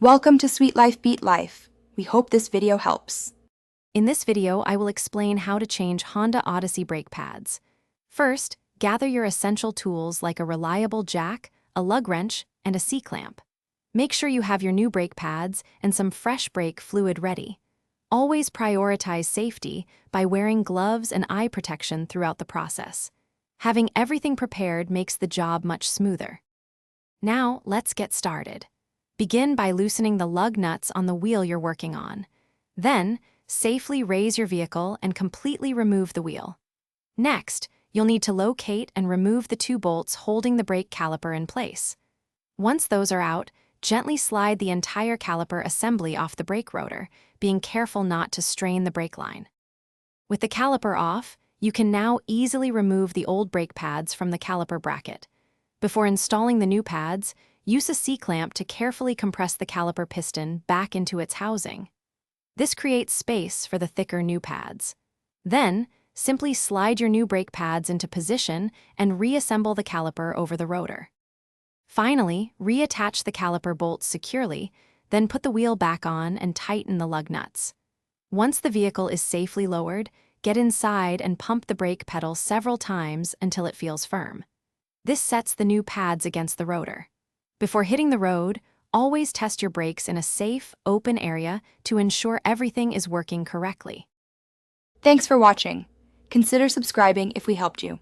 Welcome to Sweet Life Beat Life. We hope this video helps. In this video, I will explain how to change Honda Odyssey brake pads. First, gather your essential tools like a reliable jack, a lug wrench, and a C-clamp. Make sure you have your new brake pads and some fresh brake fluid ready. Always prioritize safety by wearing gloves and eye protection throughout the process. Having everything prepared makes the job much smoother. Now, let's get started. Begin by loosening the lug nuts on the wheel you're working on. Then, safely raise your vehicle and completely remove the wheel. Next, you'll need to locate and remove the two bolts holding the brake caliper in place. Once those are out, gently slide the entire caliper assembly off the brake rotor, being careful not to strain the brake line. With the caliper off, you can now easily remove the old brake pads from the caliper bracket. Before installing the new pads, use a C-clamp to carefully compress the caliper piston back into its housing. This creates space for the thicker new pads. Then, simply slide your new brake pads into position and reassemble the caliper over the rotor. Finally, reattach the caliper bolts securely, then put the wheel back on and tighten the lug nuts. Once the vehicle is safely lowered, get inside and pump the brake pedal several times until it feels firm. This sets the new pads against the rotor. Before hitting the road, always test your brakes in a safe, open area to ensure everything is working correctly. Thanks for watching. Consider subscribing if we helped you.